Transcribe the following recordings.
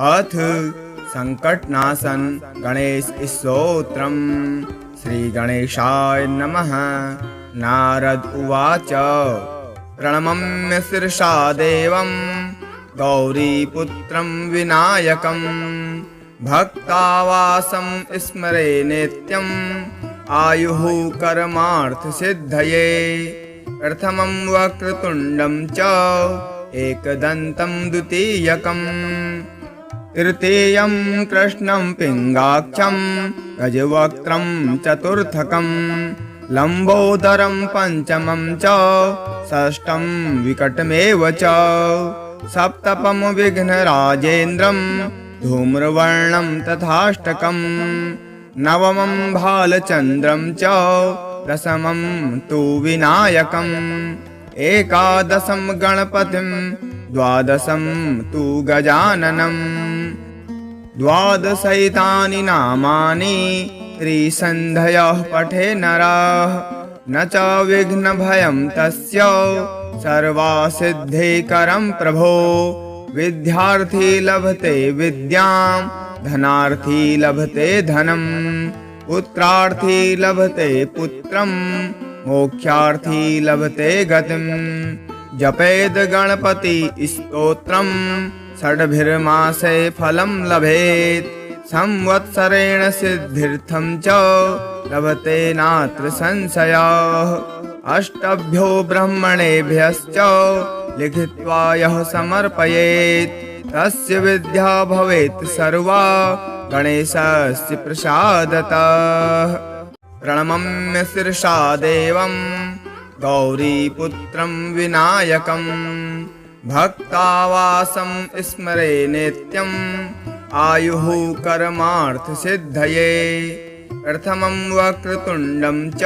अथ संकटनाशन गणेश स्तोत्रम्। श्रीगणेशाय नमः। नारद उवाच प्रणमम्य शिरसा देवं गौरीपुत्रं विनायकं भक्तावासं स्मरे नित्यम् आयुः कर्मार्थसिद्धये। प्रथमं वक्रतुण्डं च एकदन्तं द्वितीयकम् तृतीयं कृष्णं पिङ्गाक्षं गजवक्त्रं चतुर्थकं लम्बोदरं पञ्चमं च षष्ठं विकटमेव च सप्तमं विघ्नराजेन्द्रं धूम्रवर्णं तथाष्टकं नवमं भालचन्द्रं च दशमं तु विनायकम् एकादशं गणपतिं द्वादशं तु गजाननं द्वादशैतानि नामानि त्रिसन्ध्यः पठे नरः न च विघ्नभयं तस्य सर्वसिद्धिकरं प्रभो। विद्यार्थी लभते विद्यां धनार्थी लभते धनं पुत्रार्थी लभते पुत्रं मोक्षार्थी लभते गतिम्। जपेद गणपति स्तोत्रं षड्भिर्मासे फलं लभेत् संवत्सरेण सिद्ध्यर्थं च लभते नात्र संशयः। अष्टभ्यो ब्राह्मणेभ्यश्च लिखित्वा यः समर्पयेत् तस्य विद्या भवेत् सर्वा गणेशस्य प्रसादतः। प्रणमम्य शिरसा देवं गौरीपुत्रं विनायकं भक्तावासं स्मरे नित्यम् आयुः कर्मार्थसिद्धये। प्रथमं वक्रतुण्डं च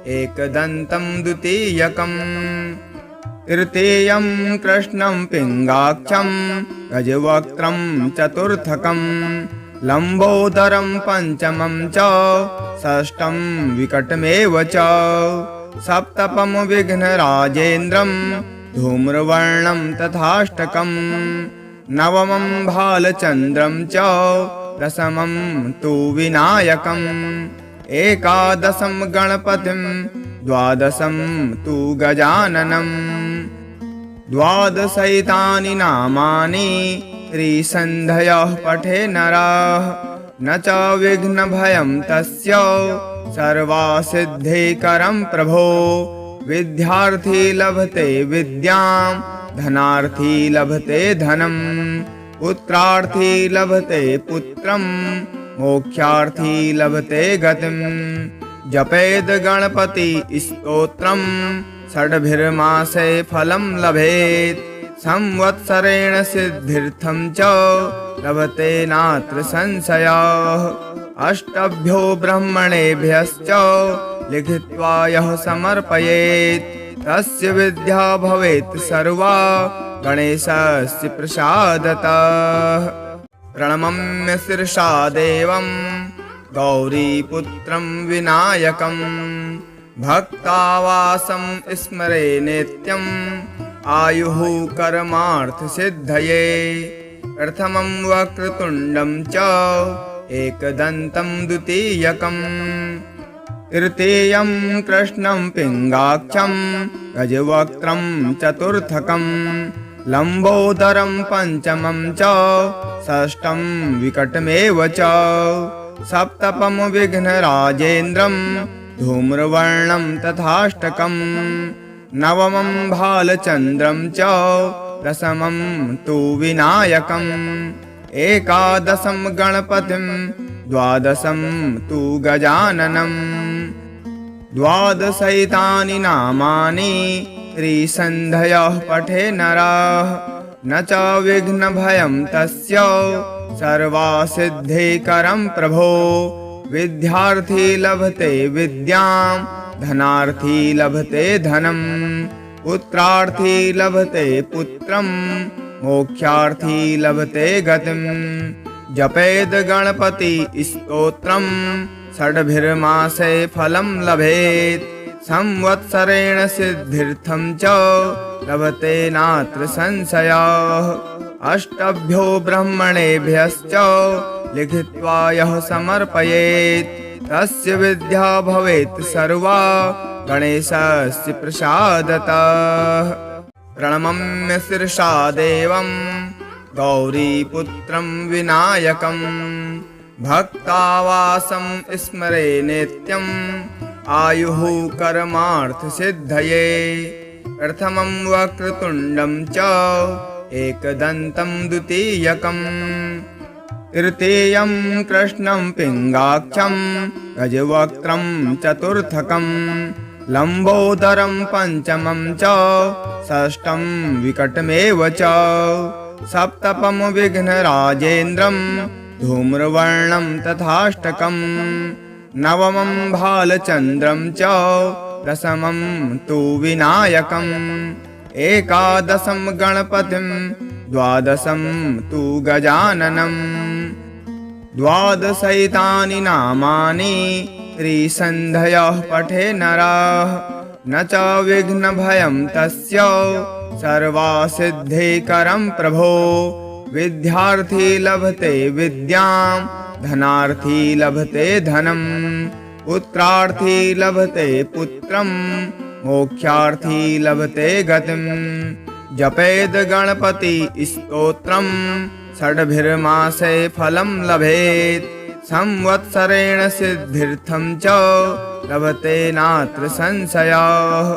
एकदन्तं द्वितीयकं तृतीयं कृष्णं पिङ्गाक्षं गजवक्त्रं चतुर्थकं लम्बोदरं पञ्चमं च षष्ठं विकटमेव च सप्तमं विघ्नराजेन्द्रं धूम्रवर्णं तथाष्टकं नवमं भालचन्द्रं च दशमं तु विनायकम् एकादशं गणपतिं द्वादशं तु गजाननं द्वादशैतानि नामानि त्रिसन्ध्यः पठे नरः न च विघ्नभयं तस्य सर्वसिद्धिकरं प्रभो। विद्यार्थी लभते विद्यां धनार्थी लभते धनं पुत्रार्थी लभते पुत्रं मोक्षार्थी लभते गतिम्। जपेद गणपति स्तोत्रं षड्भिर्मासे फलं लभेत् संवत्सरेण सिद्ध्यर्थं च लभते नात्र संशयः। अष्टभ्यो ब्राह्मणेभ्यश्च लिखित्वा यः समर्पयेत् तस्य विद्या भवेत् सर्वा गणेशस्य प्रसादतः। प्रणमम्य शिरसा देवं गौरीपुत्रं विनायकं भक्तावासं स्मरे नित्यम् आयुः कर्मार्थसिद्धये। प्रथमं वक्रतुण्डं च एकदन्तं द्वितीयकं तृतीयं कृष्णं पिङ्गाक्षं गजवक्त्रं चतुर्थकं लम्बोदरं पञ्चमं च षष्ठं विकटमेव च सप्तमं विघ्नराजेन्द्रं धूम्रवर्णं तथाष्टकं नवमं भालचन्द्रं च दशमं तु विनायकम् एकादशं गणपतिं द्वादशं तु गजाननं द्वादशैतानि नामानि त्रिसन्ध्यः पठे नरः न च विघ्नभयं तस्य सर्वसिद्धिकरं प्रभो। विद्यार्थी लभते विद्यां धनार्थी लभते धनं पुत्रार्थी लभते पुत्रं मोक्षार्थी लभते गतिम्। जपेद गणपति स्तोत्रं षड्भिर्मासे फलं लभेत् संवत्सरेण सिद्ध्यर्थं च लभते नात्र संशयः। अष्टभ्यो ब्रह्मणेभ्यश्च लिखित्वा यः समर्पयेत् तस्य विद्या भवेत् सर्वा गणेशस्य प्रसादतः। प्रणमम्य शिरसा देवं गौरीपुत्रं विनायकं भक्तावासं स्मरे नित्यम् आयुः कर्मार्थसिद्धये। प्रथमं वक्रतुण्डं च एकदन्तं द्वितीयकं तृतीयं कृष्णं पिङ्गाक्षं गजवक्त्रं चतुर्थकं लम्बोदरं पञ्चमं च षष्ठं विकटमेव च सप्तमं विघ्नराजेन्द्रं धूम्रवर्णं तथाष्टकं नवमं भालचन्द्रं च दशमं तु विनायकम् एकादशं गणपतिं द्वादशं तु गजाननं द्वादशैतानि नामानि त्रिसन्ध्यः पठे नरः न च विघ्नभयं तस्य सर्वसिद्धिकरं प्रभो। विद्यार्थी लभते विद्यां धनार्थी लभते धनं पुत्रार्थी लभते पुत्रं मोक्षार्थी लभते गतिं। जपेद गणपति स्तोत्रं षड्भिर्मासे फलं लभेत् संवत्सरेण सिद्ध्यर्थं च लभते नात्र संशयः।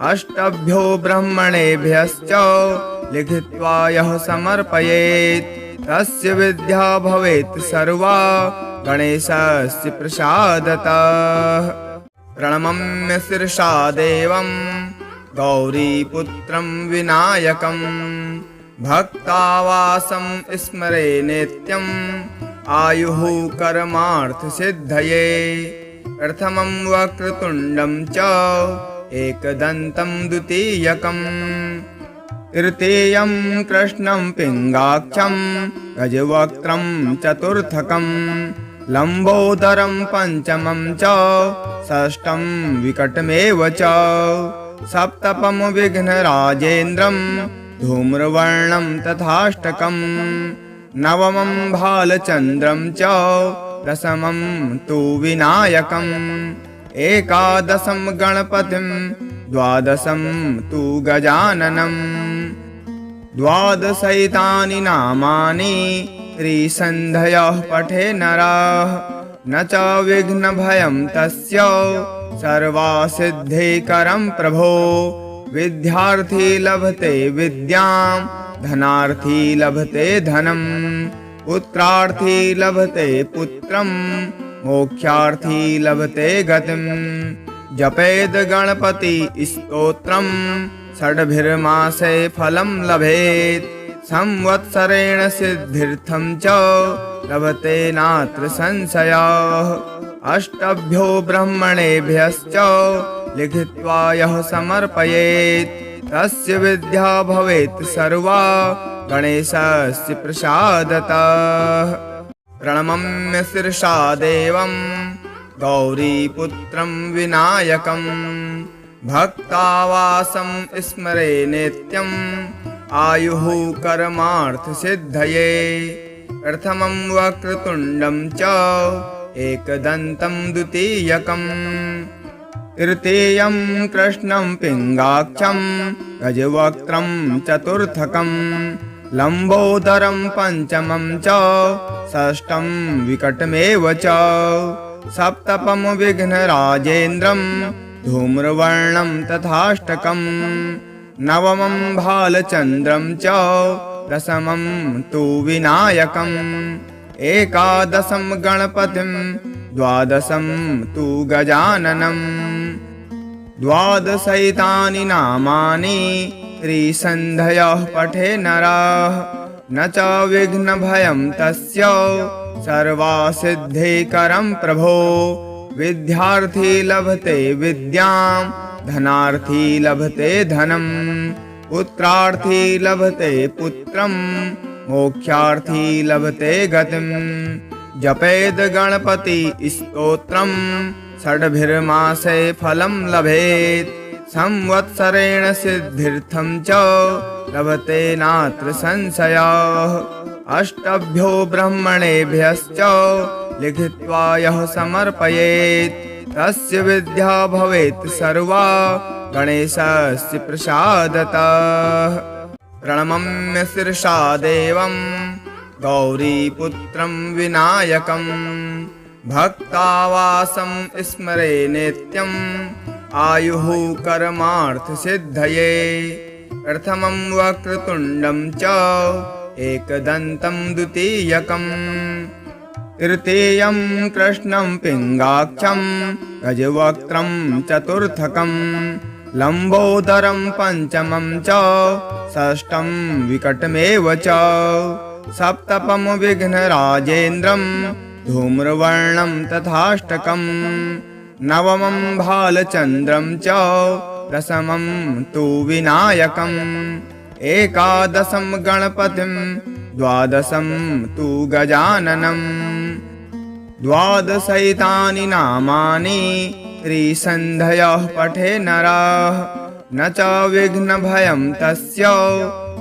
अष्टभ्यो ब्रह्मणेभ्यश्च लिखित्वा यः समर्पयेत् तस्य विद्या भवेत् सर्वा गणेशस्य प्रसादतः। प्रणमम्य शिरसा देवं गौरीपुत्रं विनायकं भक्तावासं स्मरे नित्यम् आयुः कर्मार्थसिद्धये। प्रथमं वक्रतुण्डं च एकदन्तं द्वितीयकं तृतीयं कृष्णं पिङ्गाक्षं गजवक्त्रं चतुर्थकं लम्बोदरं पञ्चमं च षष्ठं विकटमेव च सप्तमं विघ्नराजेन्द्रं धूम्रवर्णं तथाष्टकं नवमं भालचन्द्रं च दशमं तु विनायकम् एकादशं गणपतिं द्वादशं तु गजाननं द्वादशैतानि नामानि त्रिसन्ध्यः पठे नरः न च विघ्नभयं तस्य सर्वसिद्धिकरं प्रभो। विद्यार्थी लभते विद्यां धनार्थी लभते धनं पुत्रार्थी लभते पुत्रं मोक्षार्थी लभते गतिं। जपेद गणपति स्तोत्रं षड्भिर्मासे फलं लभेत् संवत्सरेण सिद्ध्यर्थं च लभते नात्र संशयः। अष्टभ्यो ब्रह्मणेभ्यश्च लिखित्वा यः समर्पयेत् तस्य विद्या भवेत् सर्वा गणेशस्य प्रसादतः। प्रणमम्य शिरसा देवं गौरीपुत्रं विनायकं भक्तावासं स्मरे नित्यम् आयुः कर्मार्थसिद्धये। प्रथमं वक्रतुण्डं च एकदन्तं द्वितीयकं तृतीयं कृष्णं पिङ्गाक्षं गजवक्त्रं चतुर्थकं लम्बोदरं पञ्चमं च षष्ठं विकटमेव च सप्तमं विघ्नराजेन्द्रं धूम्रवर्णं तथाष्टकं नवमं भालचन्द्रं च दशमं तु विनायकम् एकादशं गणपतिं द्वादशं तु गजाननं द्वादशैतानि नामानि त्रिसन्ध्यः पठे नरः न च विघ्नभयं तस्य सर्वसिद्धिकरं प्रभो। विद्यार्थी लभते विद्यां धनार्थी लभते धनं पुत्रार्थी लभते पुत्रं मोक्षार्थी लभते गतिं। जपेद गणपति स्तोत्रं षड्भिर्मासे फलं लभेत् संवत्सरेण सिद्ध्यर्थं च लभते नात्र संशयः। अष्टभ्यो ब्रह्मणेभ्यश्च लिखित्वा यः समर्पयेत् तस्य विद्या भवेत् सर्वा गणेशस्य प्रसादतः। प्रणमम्य शिरसा देवं गौरीपुत्रं विनायकं भक्तावासं स्मरे नित्यम् आयुः कर्मार्थसिद्धये। प्रथमं वक्रतुण्डं च एकदन्तं द्वितीयकं तृतीयं कृष्णं पिङ्गाक्षं गजवक्त्रं चतुर्थकं लम्बोदरं पञ्चमं च षष्ठं विकटमेव च सप्तमं विघ्नराजेन्द्रं धूम्रवर्णं तथाष्टकं नवमं भालचन्द्रं च दशमं तु विनायकम् एकादशं गणपतिं द्वादशं तु गजाननं। द्वादशैतानि नामानि त्रिसन्ध्यः पठे नरः न च विघ्नभयं तस्य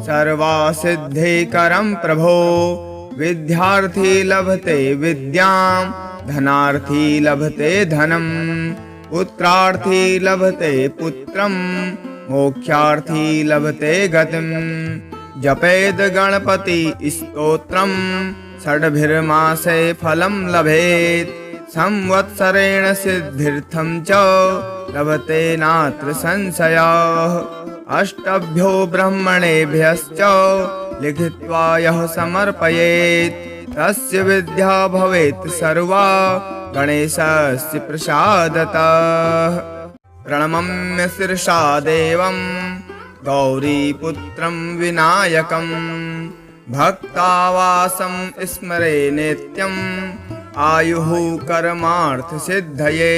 सर्वसिद्धिकरं प्रभो। विद्यार्थी लभते विद्यां धनार्थी लभते धनं पुत्रार्थी लभते पुत्रं मोक्षार्थी लभते गतिं। जपेद गणपति स्तोत्रं षड्भिर्मासे फलं लभेत् संवत्सरेण सिद्ध्यर्थं च लभते नात्र संशयः। अष्टभ्यो ब्रह्मणेभ्यश्च लिखित्वा यः समर्पयेत् तस्य विद्या भवेत् सर्वा गणेशस्य प्रसादतः। प्रणमम्य शिरसा देवं गौरीपुत्रं विनायकं भक्तावासं स्मरे नित्यम् आयुः कर्मार्थसिद्धये।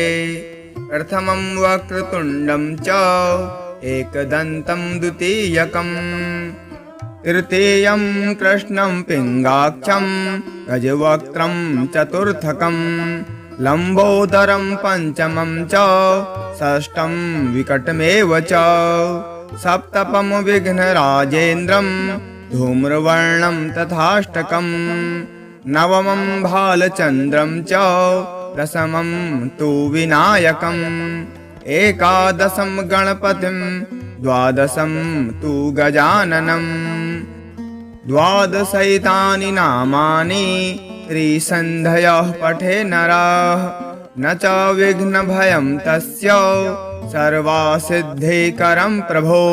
प्रथमं वक्रतुण्डं च एकदन्तं द्वितीयकं तृतीयं कृष्णं पिङ्गाक्षं गजवक्त्रं चतुर्थकं लम्बोदरं पञ्चमं च षष्ठं विकटमेव च सप्तमं विघ्नराजेन्द्रं धूम्रवर्णं तथाष्टकं नवमं भालचन्द्रं च दशमं तु विनायकम् एकादशं गणपतिं द्वादशं तु गजाननं। द्वादशैतानि नामानि त्रिसन्ध्यः पठे नरः न च विघ्नभयं तस्य सर्वसिद्धिकरं प्रभो।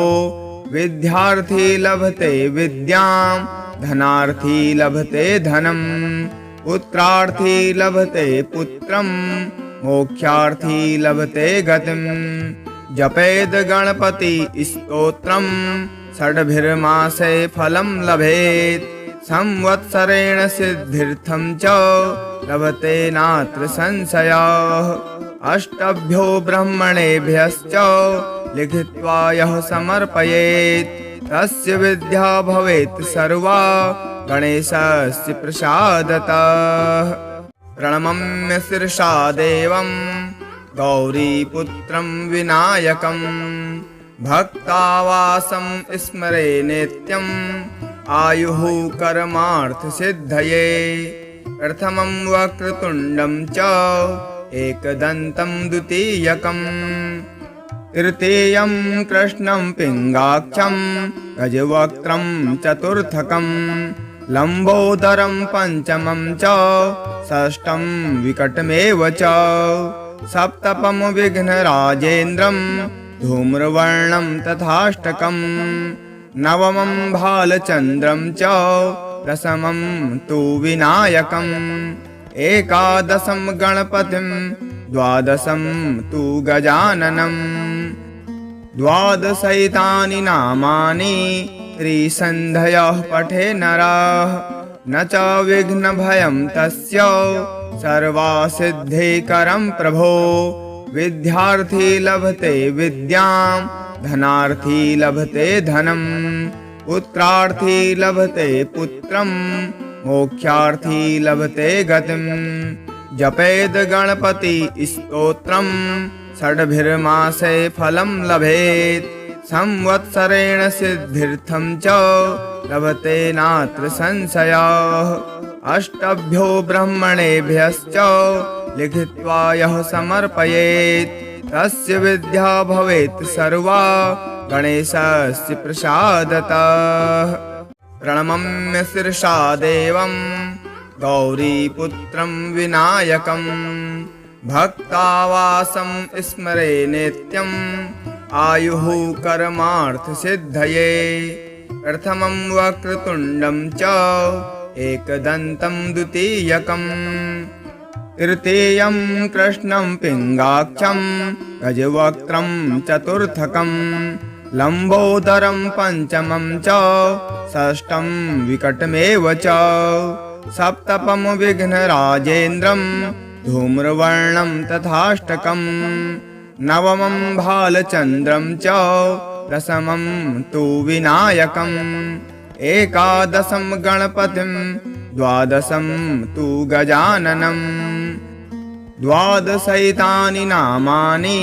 विद्यार्थी लभते विद्यां धनार्थी लभते धनं पुत्रार्थी लभते पुत्रं मोक्षार्थी लभते गतिं। जपेद गणपति स्तोत्रं षड्भिर्मासे फलं लभेत् संवत्सरेण सिद्ध्यर्थं च लभते नात्र संशयः। अष्टभ्यो ब्रह्मणेभ्यश्च लिखित्वा यः समर्पयेत् तस्य विद्या भवेत् सर्वा गणेशस्य प्रसादतः। प्रणमम्य शिरसा देवं गौरीपुत्रं विनायकं भक्तावासं स्मरे नित्यम् आयुः कर्मार्थसिद्धये। प्रथमं वक्रतुण्डं च एकदन्तं द्वितीयकं तृतीयं कृष्णं पिङ्गाक्षं गजवक्त्रं चतुर्थकं लम्बोदरं पञ्चमं च षष्ठं विकटमेव च सप्तमं विघ्नराजेन्द्रं धूम्रवर्णं तथाष्टकं नवमं भालचन्द्रं च दशमं तु विनायकम् एकादशं गणपतिं द्वादशं तु गजाननं। द्वादशैतानि नामानि त्रिसन्ध्यः पठे नरः न च विघ्नभयं तस्य सर्वसिद्धिकरं प्रभो। विद्यार्थी लभते विद्यां धनार्थी लभते धनं पुत्रार्थी लभते पुत्रं मोक्षार्थी लभते गतिं। जपेद गणपति स्तोत्रं षड्भिर्मासे फलं लभेत् संवत्सरेण सिद्धिर्थं च लभते नात्र संशयः। अष्टभ्यो ब्रह्मणेभ्यश्च लिखित्वा यः समर्पयेत् तस्य विद्या भवेत् सर्वा गणेशस्य प्रसादतः। प्रणमम्य शिरसा देवं गौरीपुत्रं विनायकं भक्तावासं स्मरे नित्यम् आयुः कर्मार्थसिद्धये। प्रथमं वक्रतुण्डं च एकदन्तं द्वितीयकं तृतीयं कृष्णं पिङ्गाक्षं गजवक्त्रं चतुर्थकं लम्बोदरं पञ्चमं च षष्ठं विकटमेव च सप्तमं विघ्नराजेन्द्रं धूम्रवर्णं तथाष्टकं नवमं भालचन्द्रं च दशमं तु विनायकम् एकादशं गणपतिं द्वादशं तु गजाननं। द्वादशैतानि नामानि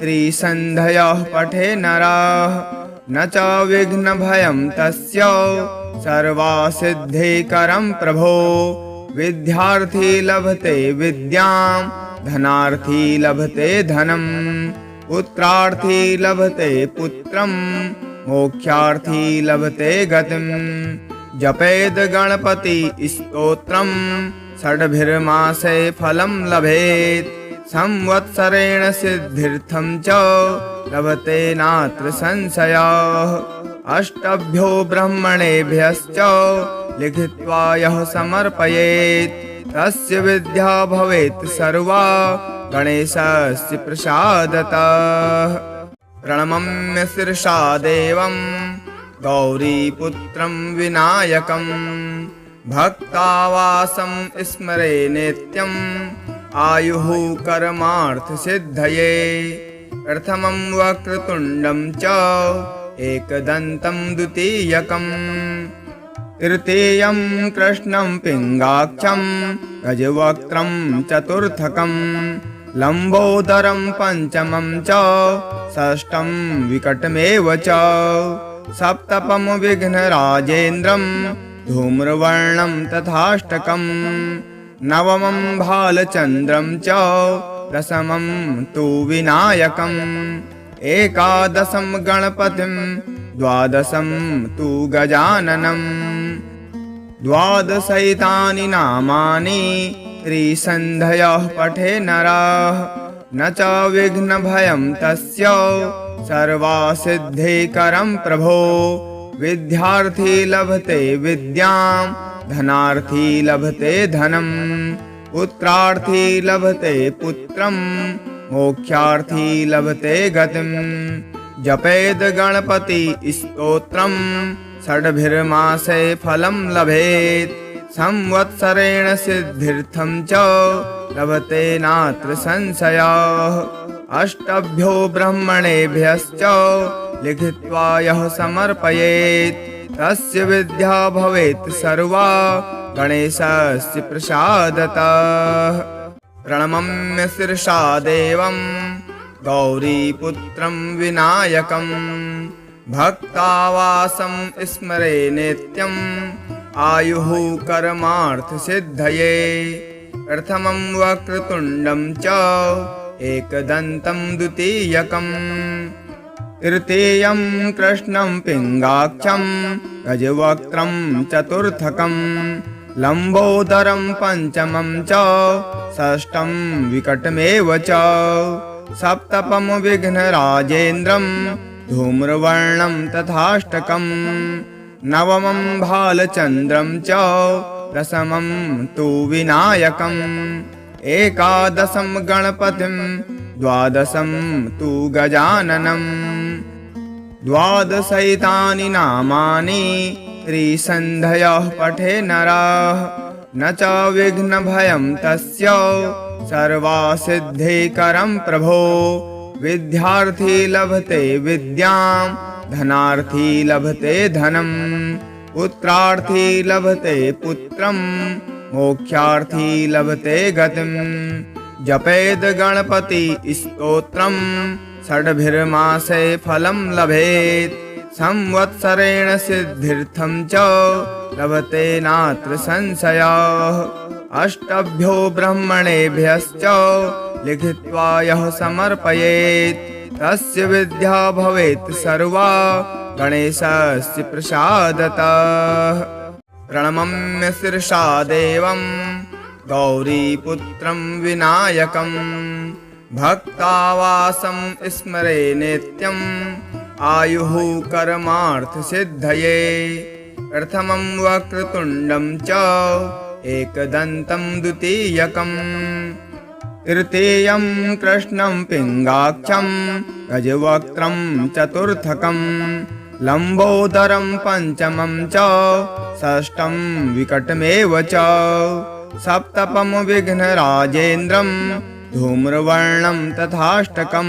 त्रिसन्ध्यः पठे नरः न च विघ्नभयं तस्य सर्वसिद्धिकरं प्रभो। विद्यार्थी लभते विद्यां धनार्थी लभते धनं पुत्रार्थी लभते पुत्रं मोक्षार्थी लभते गतिं। जपेद गणपति स्तोत्रं षड्भिर्मासे फलं लभेत् संवत्सरेण सिद्धिर्थं च लभते नात्र संशयः। अष्टभ्यो ब्रह्मणेभ्यश्च लिखित्वा यः समर्पयेत् तस्य विद्या भवेत् सर्वा गणेशस्य प्रसादतः। प्रणमम्य शिरसा देवं गौरीपुत्रं विनायकं भक्तावासं स्मरे नित्यम् आयुः कर्मार्थसिद्धये। प्रथमं वक्रतुण्डं च एकदन्तं द्वितीयकं तृतीयं कृष्णं पिङ्गाक्षं गजवक्त्रं चतुर्थकं लम्बोदरं पञ्चमं च षष्ठं विकटमेव च सप्तमं विघ्नराजेन्द्रं धूम्रवर्णं तथाष्टकं नवमं भालचन्द्रं च दशमं तु विनायकम् एकादशं गणपतिं द्वादशं तु गजाननं। द्वादशैतानि नामानि त्रिसन्ध्यः पठे नरः न च विघ्नभयं तस्य सर्वसिद्धिकरं प्रभो। विद्यार्थी लभते विद्यां धनार्थी लभते धनं पुत्रार्थी लभते पुत्रं मोक्षार्थी लभते गतिं। जपेद गणपति स्तोत्रं षड्भिर्मासे फलं लभेत् संवत्सरेण सिद्धिर्थं च लभते नात्र संशयः। अष्टभ्यो ब्रह्मणेभ्यश्च लिखित्वा यः समर्पयेत् तस्य विद्या भवेत् सर्वा गणेशस्य प्रसादतः। प्रणमम्य शिरसा देवं गौरीपुत्रं विनायकं भक्तावासं स्मरे नित्यम् आयुः कर्मार्थसिद्धये। प्रथमं वक्रतुण्डं च एकदन्तं द्वितीयकं तृतीयं कृष्णं पिङ्गाक्षं गजवक्त्रं चतुर्थकं लम्बोदरं पञ्चमं च षष्ठं विकटमेव च सप्तमं विघ्नराजेन्द्रं धूम्रवर्णं तथाष्टकं नवमं भालचन्द्रं च दशमं तु विनायकम् एकादशं गणपतिं द्वादशं तु गजाननं। द्वादशैतानि नामानि त्रिसन्ध्यः पठे नरः न च विघ्नभयं तस्य सर्वसिद्धिकरं प्रभो। विद्यार्थी लभते विद्यां धनार्थी लभते धनं पुत्रार्थी लभते पुत्रं मोक्षार्थी लभते गतिं। जपेद गणपति स्तोत्रं षड्भिर्मासे फलं लभेत् संवत्सरेण सिद्धिर्थं च लभते नात्र संशयः अष्टभ्यो ब्रह्मणेभ्यश्च लिखित्वा यः समर्पयेत् तस्य विद्या भवेत् सर्वा गणेशस्य प्रसादतः प्रणमम्य शिरसा देवं गौरीपुत्रं विनायकं भक्तावासं स्मरे नित्यम् आयुः कर्मार्थसिद्धये प्रथमं वक्रतुण्डं च एकदन्तं द्वितीयकम् तृतीयं कृष्णं पिङ्गाक्षं गजवक्त्रं चतुर्थकं लम्बोदरं पञ्चमं च षष्ठं विकटमेव च सप्तमं विघ्नराजेन्द्रं धूम्रवर्णं तथाष्टकं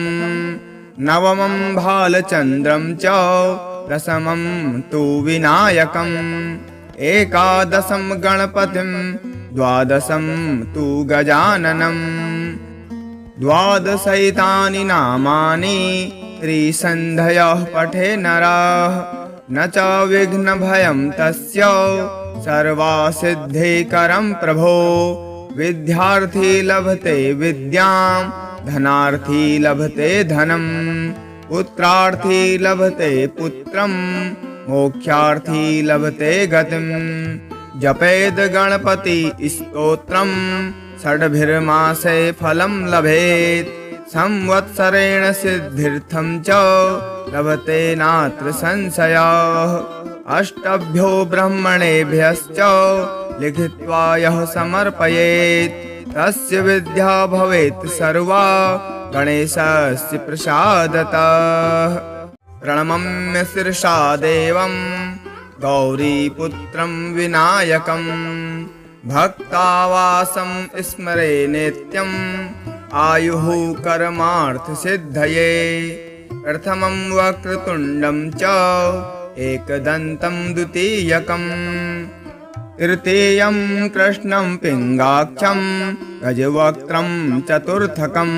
नवमं भालचन्द्रं च दशमं तु विनायकम् एकादशं गणपतिं द्वादशं तु गजाननं द्वादशैतानि नामानि त्रिसन्ध्यः पठे नरः न च विघ्नभयं तस्य सर्वसिद्धिकरं प्रभो विद्यार्थी लभते विद्यां धनार्थी लभते धनं पुत्रार्थी लभते पुत्रं मोक्षार्थी लभते गतिं जपेद गणपति स्तोत्रं षड्भिर्मासे फलं लभेत् संवत्सरेण सिद्धिर्थं च लभते नात्र संशयः अष्टभ्यो ब्रह्मणेभ्यश्च लिखित्वा यः समर्पयेत् तस्य विद्या भवेत् सर्वा गणेशस्य प्रसादतः प्रणमम्य शिरसा देवं गौरीपुत्रं विनायकं भक्तावासं स्मरे नित्यम् आयुः कर्मार्थसिद्धये प्रथमं वक्रतुण्डं च एकदन्तं द्वितीयकम् तृतीयं कृष्णं पिङ्गाक्षं गजवक्त्रं चतुर्थकं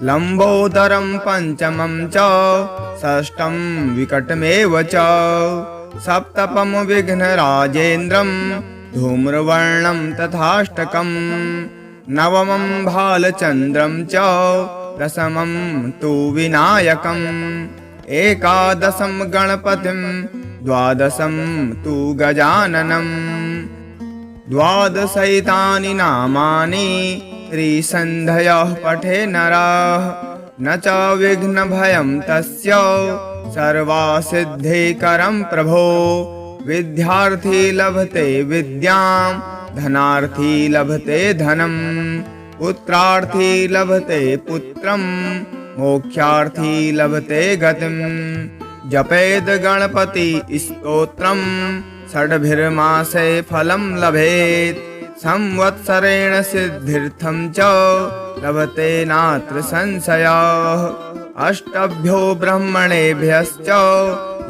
लम्बोदरं पञ्चमं च षष्ठं विकटमेव च सप्तमं विघ्नराजेन्द्रं धूम्रवर्णं तथाष्टकं नवमं भालचन्द्रं च दशमं तु विनायकम् एकादशं गणपतिं द्वादशं तु गजाननं द्वादशैतानि नामानि त्रिसन्ध्यः पठे नरः न च विघ्नभयं तस्य सर्वसिद्धिकरं प्रभो विद्यार्थी लभते विद्यां धनार्थी लभते धनं पुत्रार्थी लभते पुत्रं मोक्षार्थी लभते गतिं जपेद गणपति स्तोत्रं षड्भिर्मासे फलं लभेत् संवत्सरेण सिद्धिर्थं च लभते नात्र संशयः अष्टभ्यो ब्रह्मणेभ्यश्च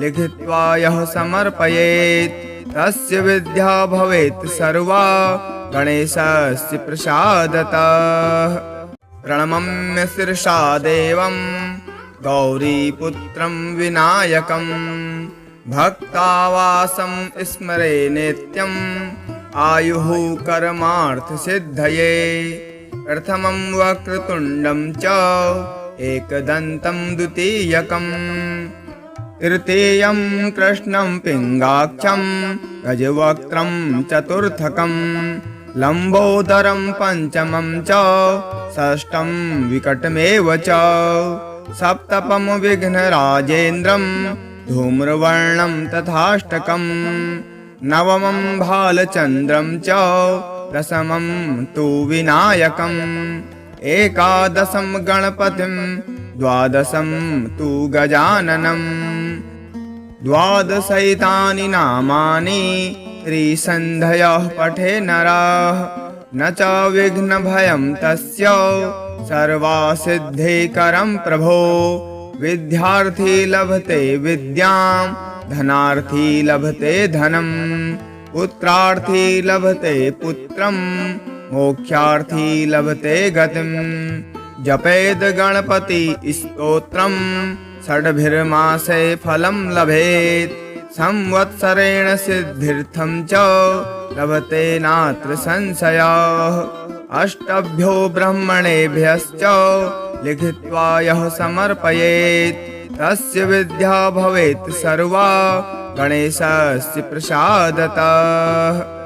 लिखित्वा यः समर्पयेत् तस्य विद्या भवेत् सर्वा गणेशस्य प्रसादतः प्रणमम्य शिरसा देवं गौरीपुत्रं विनायकं भक्तावासं स्मरे नित्यम् आयुः कर्मार्थसिद्धये प्रथमं वक्रतुण्डं च एकदन्तं द्वितीयकम् तृतीयं कृष्णं पिङ्गाक्षं गजवक्त्रं चतुर्थकं लम्बोदरं पञ्चमं च षष्ठं विकटमेव च सप्तमं विघ्नराजेन्द्रं धूम्रवर्णं तथाष्टकं नवमं भालचन्द्रं च दशमं तु विनायकम् एकादशं गणपतिं द्वादशं तु गजाननं द्वादशैतानि नामानि त्रिसन्ध्यः पठे नरः न च विघ्नभयं तस्य सर्वसिद्धिकरं प्रभो विद्यार्थी लभते विद्यां धनार्थी लभते धनं पुत्रार्थी लभते पुत्रं मोक्षार्थी लभते गतिं जपेद गणपति स्तोत्रम् षड्भिर्मासे फलं लभेत् संवत्सरेण सिद्ध्यर्थं च लभते नात्र संशयः अष्टभ्यो ब्राह्मणेभ्यश्च लिखित्वा यः समर्पयेत् तस्य विद्या भवेत् सर्वा गणेशस्य प्रसादतः।